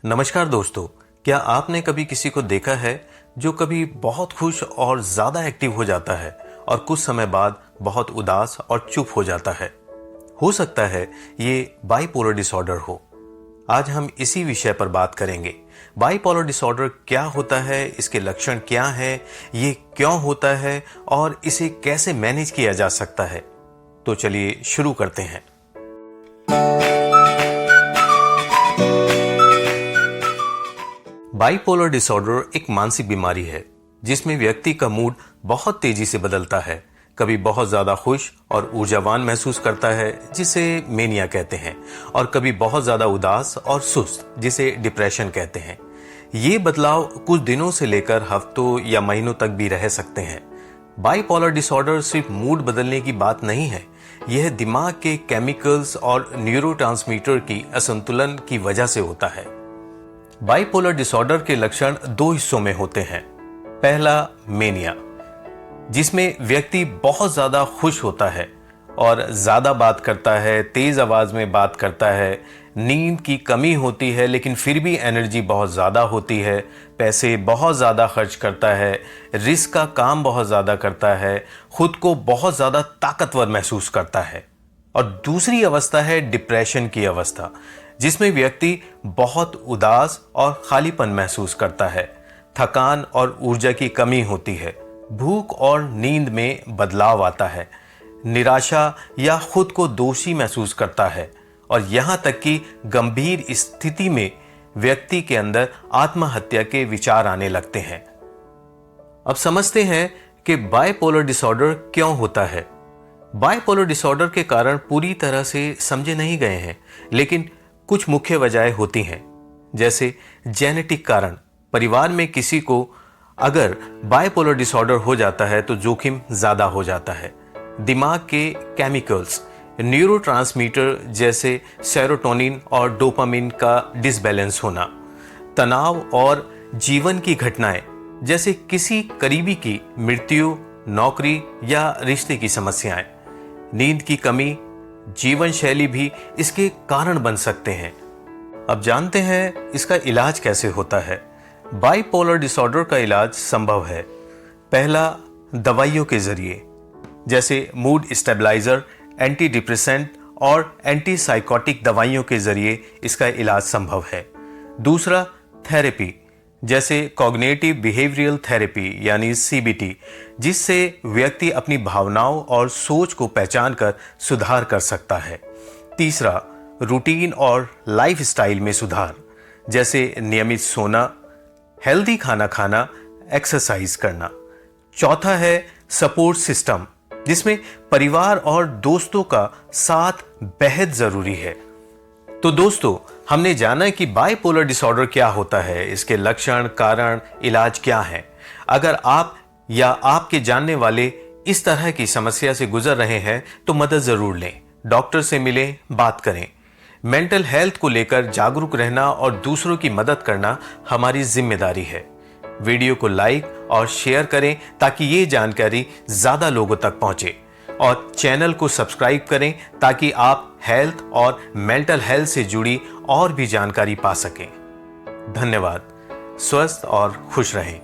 नमस्कार दोस्तों, क्या आपने कभी किसी को देखा है जो कभी बहुत खुश और ज्यादा एक्टिव हो जाता है और कुछ समय बाद बहुत उदास और चुप हो जाता है। हो सकता है ये बाइपोलर डिसऑर्डर हो। आज हम इसी विषय पर बात करेंगे। बाइपोलर डिसऑर्डर क्या होता है, इसके लक्षण क्या हैं, ये क्यों होता है और इसे कैसे मैनेज किया जा सकता है। तो चलिए शुरू करते हैं। बाइपोलर डिसऑर्डर एक मानसिक बीमारी है जिसमें व्यक्ति का मूड बहुत तेजी से बदलता है। कभी बहुत ज्यादा खुश और ऊर्जावान महसूस करता है जिसे मेनिया कहते हैं, और कभी बहुत ज्यादा उदास और सुस्त जिसे डिप्रेशन कहते हैं। ये बदलाव कुछ दिनों से लेकर हफ्तों या महीनों तक भी रह सकते हैं। बाइपोलर डिसऑर्डर सिर्फ मूड बदलने की बात नहीं है, यह दिमाग के केमिकल्स और न्यूरोट्रांसमीटर की असंतुलन की वजह से होता है। बाइपोलर डिसऑर्डर के लक्षण दो हिस्सों में होते हैं। पहला, मेनिया, जिसमें व्यक्ति बहुत ज्यादा खुश होता है और ज्यादा बात करता है, तेज आवाज में बात करता है, नींद की कमी होती है लेकिन फिर भी एनर्जी बहुत ज्यादा होती है, पैसे बहुत ज्यादा खर्च करता है, रिस्क का काम बहुत ज्यादा करता है, खुद को बहुत ज्यादा ताकतवर महसूस करता है। और दूसरी अवस्था है डिप्रेशन की अवस्था, जिसमें व्यक्ति बहुत उदास और खालीपन महसूस करता है, थकान और ऊर्जा की कमी होती है, भूख और नींद में बदलाव आता है, निराशा या खुद को दोषी महसूस करता है, और यहाँ तक कि गंभीर स्थिति में व्यक्ति के अंदर आत्महत्या के विचार आने लगते हैं। अब समझते हैं कि बाइपोलर डिसऑर्डर क्यों होता है। बाइपोलर डिसऑर्डर के कारण पूरी तरह से समझे नहीं गए हैं, लेकिन कुछ मुख्य वजहें होती हैं, जैसे जेनेटिक कारण। परिवार में किसी को अगर बाइपोलर डिसऑर्डर हो जाता है तो जोखिम ज्यादा हो जाता है। दिमाग के केमिकल्स, न्यूरोट्रांसमीटर जैसे सेरोटोनिन और डोपामिन का डिसबैलेंस होना, तनाव और जीवन की घटनाएं जैसे किसी करीबी की मृत्यु, नौकरी या रिश्ते की समस्याएं, नींद की कमी, जीवन शैली भी इसके कारण बन सकते हैं। अब जानते हैं इसका इलाज कैसे होता है। बाइपोलर डिसऑर्डर का इलाज संभव है। पहला, दवाइयों के जरिए, जैसे मूड स्टेबलाइजर, एंटी डिप्रेसेंट और एंटी साइकोटिक दवाइयों के जरिए इसका इलाज संभव है। दूसरा, थेरेपी, जैसे कॉग्निटिव बिहेवियरल थेरेपी यानी CBT, जिससे व्यक्ति अपनी भावनाओं और सोच को पहचान कर सुधार कर सकता है। तीसरा, रूटीन और लाइफस्टाइल में सुधार, जैसे नियमित सोना, हेल्दी खाना खाना, एक्सरसाइज करना। चौथा है सपोर्ट सिस्टम, जिसमें परिवार और दोस्तों का साथ बेहद जरूरी है। तो दोस्तों, हमने जाना कि बाइपोलर डिसऑर्डर क्या होता है, इसके लक्षण, कारण, इलाज क्या है। अगर आप या आपके जानने वाले इस तरह की समस्या से गुजर रहे हैं तो मदद जरूर लें, डॉक्टर से मिलें, बात करें। मेंटल हेल्थ को लेकर जागरूक रहना और दूसरों की मदद करना हमारी जिम्मेदारी है। वीडियो को लाइक और शेयर करें ताकि ये जानकारी ज्यादा लोगों तक पहुंचे, और चैनल को सब्सक्राइब करें ताकि आप हेल्थ और मेंटल हेल्थ से जुड़ी और भी जानकारी पा सकें। धन्यवाद। स्वस्थ और खुश रहें।